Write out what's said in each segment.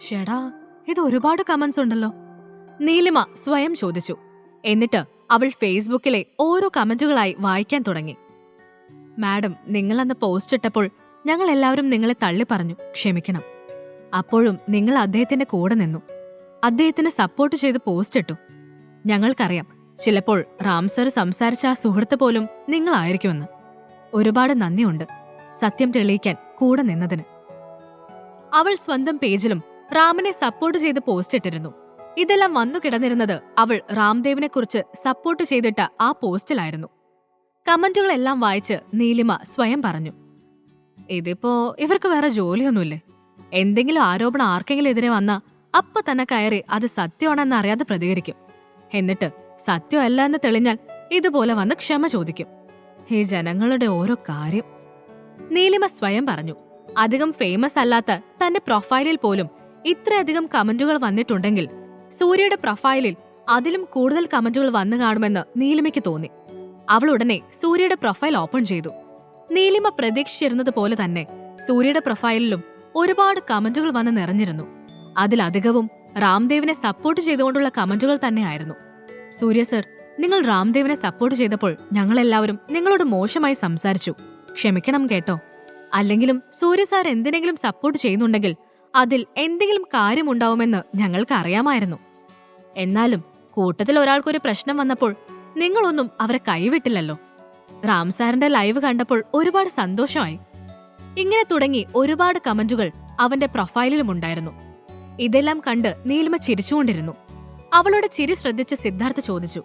ഷെടാ, ഇത് ഒരുപാട് കമന്റ്സ് ഉണ്ടല്ലോ. നീലിമ സ്വയം ചോദിച്ചു. എന്നിട്ട് അവൾ ഫേസ്ബുക്കിലെ ഓരോ കമന്റുകളായി വായിക്കാൻ തുടങ്ങി. മാഡം, നിങ്ങളന്ന് പോസ്റ്റ് ഇട്ടപ്പോൾ ഞങ്ങൾ എല്ലാവരും നിങ്ങളെ തള്ളി പറഞ്ഞു, ക്ഷമിക്കണം. അപ്പോഴും നിങ്ങൾ അദ്ദേഹത്തിന്റെ കൂടെ നിന്നു, അദ്ദേഹത്തിന് സപ്പോർട്ട് ചെയ്ത് പോസ്റ്റ് ഇട്ടു. ഞങ്ങൾക്കറിയാം, ചിലപ്പോൾ റാം സർ സംസാരിച്ച ആ സുഹൃത്ത് പോലും നിങ്ങളായിരിക്കുമെന്ന്. ഒരുപാട് നന്ദിയുണ്ട് സത്യം തെളിയിക്കാൻ കൂടെ നിന്നതിന്. അവൾ സ്വന്തം പേജിലും റാമിനെ സപ്പോർട്ട് ചെയ്ത് പോസ്റ്റ് ഇട്ടിരുന്നു. ഇതെല്ലാം വന്നു കിടന്നിരുന്നത് അവൾ റാംദേവിനെക്കുറിച്ച് സപ്പോർട്ട് ചെയ്തിട്ട ആ പോസ്റ്റിലായിരുന്നു. കമന്റുകളെല്ലാം വായിച്ച് നീലിമ സ്വയം പറഞ്ഞു, ഇതിപ്പോ ഇവർക്ക് വേറെ ജോലിയൊന്നുമില്ലേ? എന്തെങ്കിലും ആരോപണം ആർക്കെങ്കിലും എതിരെ വന്നാ അപ്പൊ തന്നെ കയറി അത് സത്യമാണെന്ന് അറിയാതെ പ്രതികരിക്കും. എന്നിട്ട് സത്യമല്ല എന്ന് തെളിഞ്ഞാൽ ഇതുപോലെ വന്ന് ക്ഷമ ചോദിക്കും. ഈ ജനങ്ങളുടെ ഓരോ കാര്യം. നീലിമ സ്വയം പറഞ്ഞു. അധികം ഫേമസ് അല്ലാത്ത തന്റെ പ്രൊഫൈലിൽ പോലും ഇത്രയധികം കമന്റുകൾ വന്നിട്ടുണ്ടെങ്കിൽ സൂര്യയുടെ പ്രൊഫൈലിൽ അതിലും കൂടുതൽ കമന്റുകൾ വന്നു കാണുമെന്ന് നീലിമയ്ക്ക് തോന്നി. അവൾ ഉടനെ സൂര്യയുടെ പ്രൊഫൈൽ ഓപ്പൺ ചെയ്തു. നീലിമ പ്രതീക്ഷിച്ചിരുന്നത് പോലെ തന്നെ സൂര്യയുടെ പ്രൊഫൈലിലും ഒരുപാട് കമന്റുകൾ വന്ന് നിറഞ്ഞിരുന്നു. അതിലധികവും റാംദേവിനെ സപ്പോർട്ട് ചെയ്തുകൊണ്ടുള്ള കമന്റുകൾ തന്നെയായിരുന്നു. സൂര്യ സർ, നിങ്ങൾ റാംദേവിനെ സപ്പോർട്ട് ചെയ്തപ്പോൾ ഞങ്ങളെല്ലാവരും നിങ്ങളോട് മോശമായി സംസാരിച്ചു, ക്ഷമിക്കണം കേട്ടോ. അല്ലെങ്കിലും സൂര്യ സാർ എന്തിനെങ്കിലും സപ്പോർട്ട് ചെയ്യുന്നുണ്ടെങ്കിൽ അതിൽ എന്തെങ്കിലും കാര്യമുണ്ടാവുമെന്ന് ഞങ്ങൾക്ക് അറിയാമായിരുന്നു. എന്നാലും കൂട്ടത്തിൽ ഒരാൾക്കൊരു പ്രശ്നം വന്നപ്പോൾ നിങ്ങളൊന്നും അവരെ കൈവിട്ടില്ലല്ലോ. റാം സാറിന്റെ ലൈവ് കണ്ടപ്പോൾ ഒരുപാട് സന്തോഷമായി. ഇങ്ങനെ തുടങ്ങി ഒരുപാട് കമന്റുകൾ അവന്റെ പ്രൊഫൈലിലുമുണ്ടായിരുന്നു. ഇതെല്ലാം കണ്ട് നീലിമ ചിരിച്ചുകൊണ്ടിരുന്നു. അവളുടെ ചിരി ശ്രദ്ധിച്ച് സിദ്ധാർത്ഥ ചോദിച്ചു,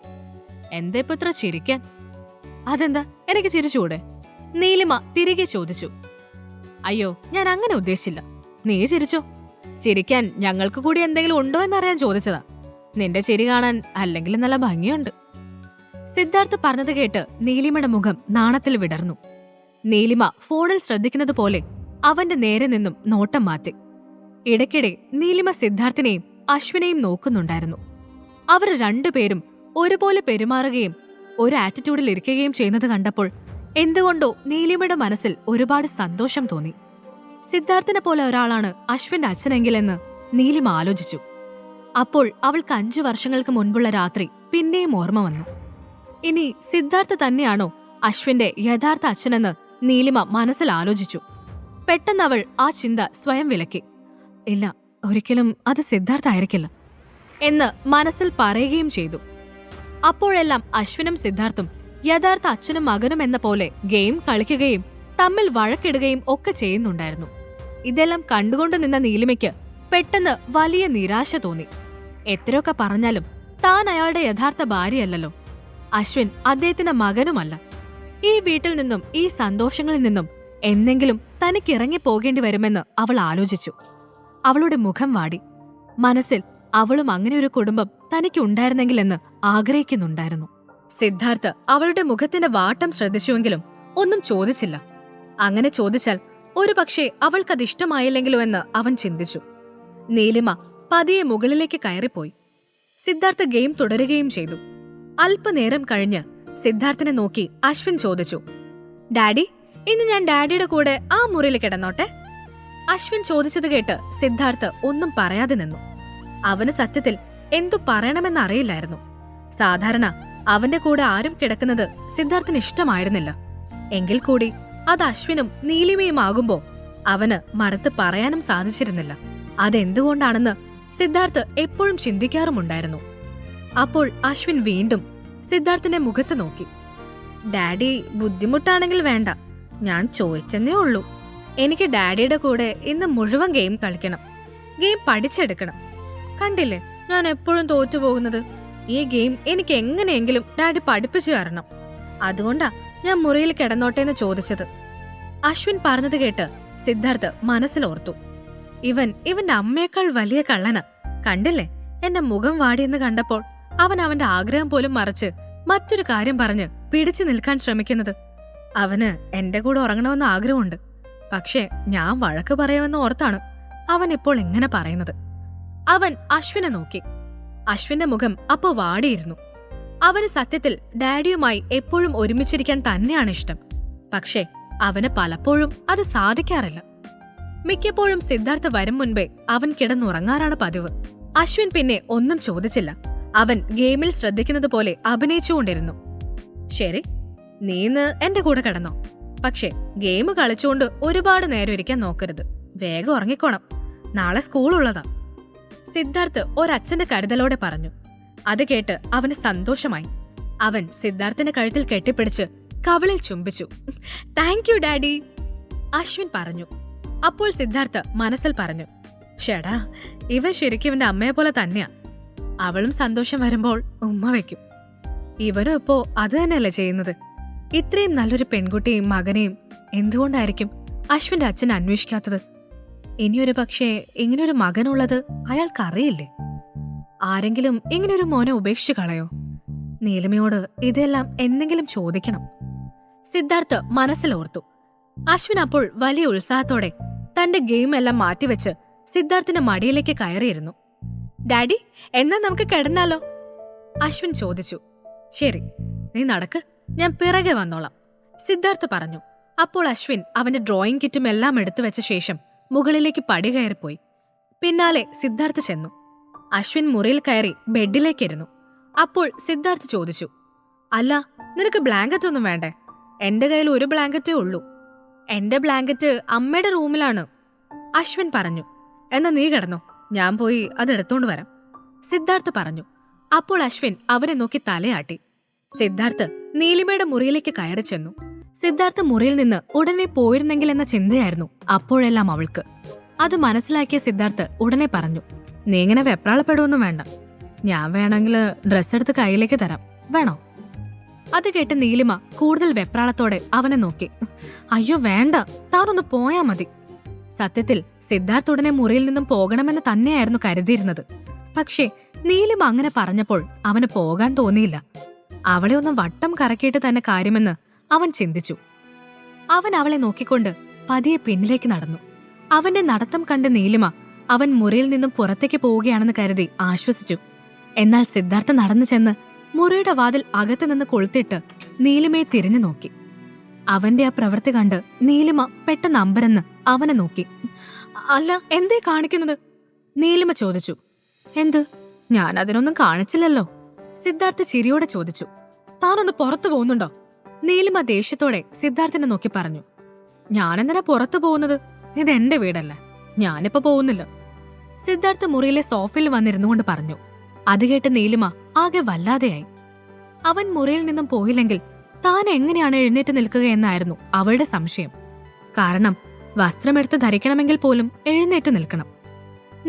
എന്താ ഇപ്പൊ ഇത്ര ചിരിക്കാൻ? അതെന്താ, എനിക്ക് ചിരിച്ചുകൂടെ? നീലിമ തിരികെ ചോദിച്ചു. അയ്യോ, ഞാൻ അങ്ങനെ ഉദ്ദേശിച്ചില്ല, നീ ചിരിച്ചോ. ചിരിക്കാൻ ഞങ്ങൾക്ക് കൂടി എന്തെങ്കിലും ഉണ്ടോ എന്നറിയാൻ ചോദിച്ചതാ. നിന്റെ ചിരി കാണാൻ അല്ലെങ്കിൽ നല്ല ഭംഗിയുണ്ട്. സിദ്ധാർത്ഥ് പറഞ്ഞത് കേട്ട് നീലിമയുടെ മുഖം നാണത്തിൽ വിടർന്നു. നീലിമ ഫോണിൽ ശ്രദ്ധിക്കുന്നത് പോലെ അവന്റെ നേരെ നിന്നും നോട്ടം മാറ്റി. ഇടയ്ക്കിടെ നീലിമ സിദ്ധാർത്ഥിനെയും അശ്വിനെയും നോക്കുന്നുണ്ടായിരുന്നു. അവർ രണ്ടുപേരും ഒരുപോലെ പെരുമാറുകയും ഒരു ആറ്റിറ്റ്യൂഡിൽ ഇരിക്കുകയും ചെയ്യുന്നത് കണ്ടപ്പോൾ എന്തുകൊണ്ടോ നീലിമയുടെ മനസ്സിൽ ഒരുപാട് സന്തോഷം തോന്നി. സിദ്ധാർത്ഥിനെ പോലെ ഒരാളാണ് അശ്വിന്റെ അച്ഛനെങ്കിലെന്ന് നീലിമ ആലോചിച്ചു. അപ്പോൾ അവൾക്ക് 5 വർഷങ്ങൾക്ക് മുൻപുള്ള രാത്രി പിന്നെയും ഓർമ്മ വന്നു. ഇനി സിദ്ധാർത്ഥ തന്നെയാണോ അശ്വിന്റെ യഥാർത്ഥ അച്ഛനെന്ന് നീലിമ മനസ്സിൽ ആലോചിച്ചു. പെട്ടെന്ന് അവൾ ആ ചിന്ത സ്വയം വിലക്കി. ഇല്ല, ഒരിക്കലും അത് സിദ്ധാർത്ഥ ആയിരിക്കില്ല എന്ന് മനസ്സിൽ പറയുകയും ചെയ്തു. അപ്പോഴെല്ലാം അശ്വിനും സിദ്ധാർത്ഥും യഥാർത്ഥ അച്ഛനും മകനും എന്ന പോലെ ഗെയിം കളിക്കുകയും തമ്മിൽ വഴക്കിടുകയും ഒക്കെ ചെയ്യുന്നുണ്ടായിരുന്നു. ഇതെല്ലാം കണ്ടുകൊണ്ടു നിന്ന നീലിമയ്ക്ക് പെട്ടെന്ന് വലിയ നിരാശ തോന്നി. എത്രയൊക്കെ പറഞ്ഞാലും താൻ അയാളുടെ യഥാർത്ഥ ഭാര്യയല്ലല്ലോ. അശ്വിൻ അദ്ദേഹത്തിന്റെ മകനുമല്ല. ഈ വീട്ടിൽ നിന്നും ഈ സന്തോഷങ്ങളിൽ നിന്നും എന്തെങ്കിലും തനിക്ക് ഇറങ്ങിപ്പോകേണ്ടി വരുമെന്ന് അവൾ ആലോചിച്ചു. അവളുടെ മുഖം വാടി. മനസ്സിൽ അവളും അങ്ങനെയൊരു കുടുംബം തനിക്ക് ഉണ്ടായിരുന്നെങ്കിലെന്ന് ആഗ്രഹിക്കുന്നുണ്ടായിരുന്നു. സിദ്ധാർത്ഥ് അവളുടെ മുഖത്തിന്റെ വാട്ടം ശ്രദ്ധിച്ചുവെങ്കിലും ഒന്നും ചോദിച്ചില്ല. അങ്ങനെ ചോദിച്ചാൽ ഒരുപക്ഷെ അവൾക്കത് ഇഷ്ടമായില്ലെങ്കിലോ എന്ന് അവൻ ചിന്തിച്ചു. നീലിമ പതിയെ മുകളിലേക്ക് കയറിപ്പോയി. സിദ്ധാർത്ഥ് ഗെയിം തുടരുകയും ചെയ്തു. അല്പനേരം കഴിഞ്ഞ് സിദ്ധാർത്ഥിനെ നോക്കി അശ്വിൻ ചോദിച്ചു, ഡാഡി, ഇന്ന് ഞാൻ ഡാഡിയുടെ കൂടെ ആ മുറിയിൽ കിടന്നോട്ടെ? അശ്വിൻ ചോദിച്ചത് കേട്ട് സിദ്ധാർത്ഥ് ഒന്നും പറയാതെ നിന്നു. അവന് സത്യത്തിൽ എന്തു പറയണമെന്നറിയില്ലായിരുന്നു. സാധാരണ അവന്റെ കൂടെ ആരും കിടക്കുന്നത് സിദ്ധാർത്ഥിന് ഇഷ്ടമായിരുന്നില്ല. എങ്കിൽ കൂടി അത് അശ്വിനും നീലിമയും ആകുമ്പോ അവന് മറുത്ത് പറയാനും സാധിച്ചിരുന്നില്ല. അതെന്തുകൊണ്ടാണെന്ന് സിദ്ധാർത്ഥ് എപ്പോഴും ചിന്തിക്കാറുമുണ്ടായിരുന്നു. അപ്പോൾ അശ്വിൻ വീണ്ടും സിദ്ധാർത്ഥിന്റെ മുഖത്ത് നോക്കി. ഡാഡി ബുദ്ധിമുട്ടാണെങ്കിൽ വേണ്ട, ഞാൻ ചോദിച്ചെന്നേ ഉള്ളൂ. എനിക്ക് ഡാഡിയുടെ കൂടെ ഇന്ന് മുഴുവൻ ഗെയിം കളിക്കണം, ഗെയിം പഠിച്ചെടുക്കണം. കണ്ടില്ലേ ഞാൻ എപ്പോഴും തോറ്റുപോകുന്നത്? ഈ ഗെയിം എനിക്ക് എങ്ങനെയെങ്കിലും ഡാഡി പഠിപ്പിച്ചു തരണം. അതുകൊണ്ടാ ഞാൻ മുറിയിൽ കിടന്നോട്ടേന്ന് ചോദിച്ചത്. അശ്വിൻ പറഞ്ഞത് കേട്ട് സിദ്ധാർത്ഥ് മനസ്സിലോർത്തു. ഇവന്റെ അമ്മയേക്കാൾ വലിയ കള്ളനാ. കണ്ടില്ലേ എന്റെ മുഖം വാടിയെന്ന് കണ്ടപ്പോൾ അവൻ അവന്റെ ആഗ്രഹം പോലും മറച്ച് മറ്റൊരു കാര്യം പറഞ്ഞ് പിടിച്ചു നിൽക്കാൻ ശ്രമിക്കുന്നത്. അവന് എന്റെ കൂടെ ഉറങ്ങണമെന്ന് ആഗ്രഹമുണ്ട്. പക്ഷേ ഞാൻ വഴക്ക് പറയുമെന്ന് ഓർത്താണ് അവൻ ഇപ്പോൾ ഇങ്ങനെ പറയുന്നത്. അവൻ അശ്വിനെ നോക്കി. അശ്വിന്റെ മുഖം അപ്പോ വാടിയിരുന്നു. അവന് സത്യത്തിൽ ഡാഡിയുമായി എപ്പോഴും ഒരുമിച്ചിരിക്കാൻ തന്നെയാണ് ഇഷ്ടം. പക്ഷേ അവന് പലപ്പോഴും അത് സാധിക്കാറില്ല. മിക്കപ്പോഴും സിദ്ധാർത്ഥ വരും മുൻപേ അവൻ കിടന്നുറങ്ങാറാണ് പതിവ്. അശ്വിൻ പിന്നെ ഒന്നും ചോദിച്ചില്ല. അവൻ ഗെയിമിൽ ശ്രദ്ധിക്കുന്നത് പോലെ അഭിനയിച്ചുകൊണ്ടിരുന്നു. ശരി, നീ ഇന്ന് എന്റെ കൂടെ കിടന്നോ. പക്ഷേ ഗെയിം കളിച്ചുകൊണ്ട് ഒരുപാട് നേരം ഇരിക്കാൻ നോക്കരുത്. വേഗം ഉറങ്ങിക്കോണം. നാളെ സ്കൂളുള്ളതാ. സിദ്ധാർത്ഥ് ഒരച്ഛന്റെ കരുതലോടെ പറഞ്ഞു. അത് കേട്ട് അവന് സന്തോഷമായി. അവൻ സിദ്ധാർത്ഥിന്റെ കഴുത്തിൽ കെട്ടിപ്പിടിച്ച് കവിളിൽ ചുംബിച്ചു. താങ്ക് യു ഡാഡി, അശ്വിൻ പറഞ്ഞു. അപ്പോൾ സിദ്ധാർത്ഥ് മനസ്സിൽ പറഞ്ഞു, ഷെടാ, ഇവൻ ശരിക്കും ഇവന്റെ അമ്മയെ പോലെ തന്നെയാ. അവളും സന്തോഷം വരുമ്പോൾ ഉമ്മ വെക്കും. ഇവരും ഇപ്പോ അത് തന്നെയല്ലേ ചെയ്യുന്നത്. ഇത്രയും നല്ലൊരു പെൺകുട്ടിയും മകനെയും എന്തുകൊണ്ടായിരിക്കും അശ്വിന്റെ അച്ഛൻ അന്വേഷിക്കാത്തത്? ഇനിയൊരു പക്ഷേ ഇങ്ങനൊരു മകനുള്ളത് അയാൾക്കറിയില്ലേ? ആരെങ്കിലും ഇങ്ങനൊരു മോനെ ഉപേക്ഷിച്ചു കളയോ? നീലിമയോട് ഇതെല്ലാം എന്തെങ്കിലും ചോദിക്കണം, സിദ്ധാർത്ഥ് മനസ്സിലോർത്തു. അശ്വിൻ അപ്പോൾ വലിയ ഉത്സാഹത്തോടെ തന്റെ ഗെയിം എല്ലാം മാറ്റിവെച്ച് സിദ്ധാർത്ഥിന്റെ മടിയിലേക്ക് കയറിയിരുന്നു. ഡാഡി, എന്നാ നമുക്ക് കിടന്നാലോ? അശ്വിൻ ചോദിച്ചു. ശരി, നീ നടക്ക്, ഞാൻ പിറകെ വന്നോളാം, സിദ്ധാർത്ഥ് പറഞ്ഞു. അപ്പോൾ അശ്വിൻ അവന്റെ ഡ്രോയിങ് കിറ്റും എല്ലാം എടുത്തു വെച്ച ശേഷം മുകളിലേക്ക് പടി കയറിപ്പോയി. പിന്നാലെ സിദ്ധാർത്ഥ് ചെന്നു. അശ്വിൻ മുറിയിൽ കയറി ബെഡിലേക്കിരുന്നു. അപ്പോൾ സിദ്ധാർത്ഥ് ചോദിച്ചു, അല്ല, നിനക്ക് ബ്ലാങ്കറ്റ് ഒന്നും വേണ്ടേ? എന്റെ കയ്യിൽ ഒരു ബ്ലാങ്കറ്റേ ഉള്ളൂ. എന്റെ ബ്ലാങ്കറ്റ് അമ്മയുടെ റൂമിലാണ്, അശ്വിൻ പറഞ്ഞു. എന്നാ നീ കിടന്നോ, ഞാൻ പോയി അതെടുത്തോണ്ട് വരാം, സിദ്ധാർത്ഥ് പറഞ്ഞു. അപ്പോൾ അശ്വിൻ അവനെ നോക്കി തലയാട്ടി. സിദ്ധാർത്ഥ് നീലിമയുടെ മുറിയിലേക്ക് കയറി ചെന്നു. സിദ്ധാർത്ഥ് മുറിയിൽ നിന്ന് ഉടനെ പോയിരുന്നെങ്കിലെന്ന ചിന്തയായിരുന്നു അപ്പോഴെല്ലാം അവൾക്ക്. അത് മനസ്സിലാക്കിയ സിദ്ധാർത്ഥ് ഉടനെ പറഞ്ഞു, നീ ഇങ്ങനെ വെപ്രാളപ്പെടുവൊന്നും വേണ്ട. ഞാൻ വേണമെങ്കിൽ ഡ്രസ്സ് എടുത്ത് കയ്യിലേക്ക് തരാം, വേണോ? അത് കേട്ട് നീലിമ കൂടുതൽ വെപ്രാളത്തോടെ അവനെ നോക്കി. അയ്യോ വേണ്ട, താനൊന്ന് പോയാ മതി. സത്യത്തിൽ സിദ്ധാർത്ഥ് ഉടനെ മുറിയിൽ നിന്നും പോകണമെന്ന് തന്നെയായിരുന്നു കരുതിയിരുന്നത്. പക്ഷേ നീലിമ അങ്ങനെ പറഞ്ഞപ്പോൾ അവന് പോകാൻ തോന്നിയില്ല. അവളെ ഒന്ന് വട്ടം കറക്കിയിട്ട് തന്നെ കാര്യമെന്ന് അവൻ ചിന്തിച്ചു. അവൻ അവളെ നോക്കിക്കൊണ്ട് പതിയെ പിന്നിലേക്ക് നടന്നു. അവന്റെ നടത്തം കണ്ട് നീലിമ അവൻ മുറിയിൽ നിന്നും പുറത്തേക്ക് പോവുകയാണെന്ന് കരുതി ആശ്വസിച്ചു. എന്നാൽ സിദ്ധാർത്ഥ നടന്നു ചെന്ന് മുറിയുടെ വാതിൽ അകത്തു നിന്ന് കൊളുത്തിട്ട് നീലിമയെ തിരിഞ്ഞു നോക്കി. അവന്റെ ആ പ്രവൃത്തി കണ്ട് നീലിമ പെട്ടെന്ന് അമ്പരന്ന് അവനെ നോക്കി. അല്ല, എന്തേ കാണിക്കുന്നത്? നീലിമ ചോദിച്ചു. എന്ത്? ഞാൻ അതിനൊന്നും കാണിച്ചില്ലല്ലോ, സിദ്ധാർത്ഥ ചിരിയോടെ ചോദിച്ചു. താനൊന്ന് പുറത്തു പോകുന്നുണ്ടോ? നീലിമ ദേഷ്യത്തോടെ സിദ്ധാർത്ഥനെ നോക്കി പറഞ്ഞു. ഞാനെന്തിനാ പുറത്തു പോകുന്നത്? ഇതെന്റെ വീടല്ലേ, ഞാനിപ്പോ പോകുന്നില്ല, സിദ്ധാർത്ഥ മുറിയിലെ സോഫയിൽ വന്നിരുന്നുകൊണ്ട് പറഞ്ഞു. അത് കേട്ട് നീലിമ ആകെ വല്ലാതെയായി. അവൻ മുറിയിൽ നിന്നും പോയില്ലെങ്കിൽ താൻ എങ്ങനെയാണ് എഴുന്നേറ്റ് നിൽക്കുകയെന്നായിരുന്നു അവളുടെ സംശയം. കാരണം വസ്ത്രമെടുത്ത് ധരിക്കണമെങ്കിൽ പോലും എഴുന്നേറ്റ് നിൽക്കണം.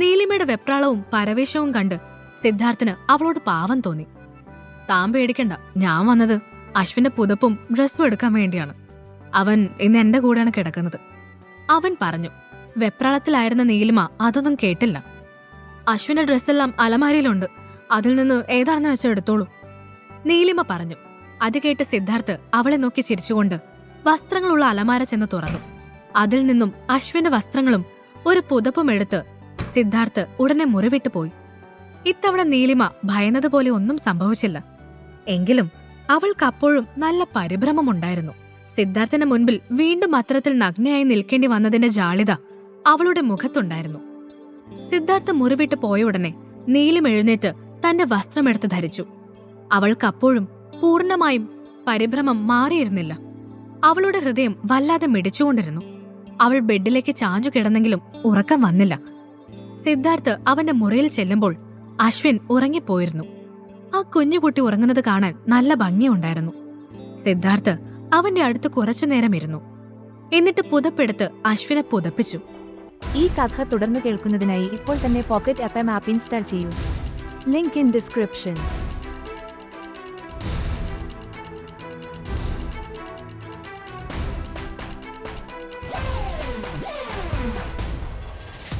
നീലിമയുടെ വെപ്രാളവും പരവേശവും കണ്ട് സിദ്ധാർത്ഥന് അവളോട് പാവം തോന്നി. താൻ പേടിക്കണ്ട, ഞാൻ വന്നത് അശ്വിന്റെ പുതപ്പും ഡ്രസ്സും എടുക്കാൻ വേണ്ടിയാണ്. അവൻ ഇന്ന് എന്റെ കൂടെയാണ് കിടക്കുന്നത്, അവൻ പറഞ്ഞു. വെപ്രാളത്തിലായിരുന്ന നീലിമ അതൊന്നും കേട്ടില്ല. അശ്വിന്റെ ഡ്രസ്സെല്ലാം അലമാരിയിലുണ്ട്, അതിൽ നിന്ന് ഏതാണെന്ന് വെച്ചാൽ എടുത്തോളൂ, നീലിമ പറഞ്ഞു. അത് കേട്ട് സിദ്ധാർത്ഥ് അവളെ നോക്കി ചിരിച്ചുകൊണ്ട് വസ്ത്രങ്ങളുള്ള അലമാര ചെന്ന് തുറന്നു. അതിൽ നിന്നും അശ്വിന്റെ വസ്ത്രങ്ങളും ഒരു പുതപ്പും എടുത്ത് സിദ്ധാർത്ഥ് ഉടനെ മുറിവിട്ടു പോയി. ഇത്തവണ നീലിമ ഭയന്നതുപോലെ ഒന്നും സംഭവിച്ചില്ല. എങ്കിലും അവൾക്ക് അപ്പോഴും നല്ല പരിഭ്രമമുണ്ടായിരുന്നു. സിദ്ധാർത്ഥിന്റെ മുൻപിൽ വീണ്ടും അത്തരത്തിൽ നഗ്നയായി നിൽക്കേണ്ടി വന്നതിന്റെ ജാളിത അവളുടെ മുഖത്തുണ്ടായിരുന്നു. സിദ്ധാർത്ഥ് മുറിവിട്ട് പോയ ഉടനെ നീലിമ എഴുന്നേറ്റ് തന്റെ വസ്ത്രമെടുത്ത് ധരിച്ചു. അവൾക്കപ്പോഴും പൂർണ്ണമായും പരിഭ്രമം മാറിയിരുന്നില്ല. അവളുടെ ഹൃദയം വല്ലാതെ മിടിച്ചുകൊണ്ടിരുന്നു. അവൾ ബെഡിലേക്ക് ചാഞ്ഞു കിടന്നെങ്കിലും ഉറക്കം വന്നില്ല. സിദ്ധാർത്ഥ് അവന്റെ മുറിയിൽ ചെല്ലുമ്പോൾ അശ്വിൻ ഉറങ്ങിപ്പോയിരുന്നു. ആ കുഞ്ഞുകുട്ടി ഉറങ്ങുന്നത് കാണാൻ നല്ല ഭംഗിയുണ്ടായിരുന്നു. സിദ്ധാർത്ഥ് അവന്റെ അടുത്ത് കുറച്ചുനേരം ഇരുന്നു. എന്നിട്ട് പുതപ്പെടുത്ത് അശ്വിനെ പുതപ്പിച്ചു. ഈ കഥ തുടർന്ന് കേൾക്കുന്നതിനായി ഇപ്പോൾ തന്നെ പോക്കറ്റ് FM ആപ്പ് ഇൻസ്റ്റാൾ ചെയ്യൂ. Link in description.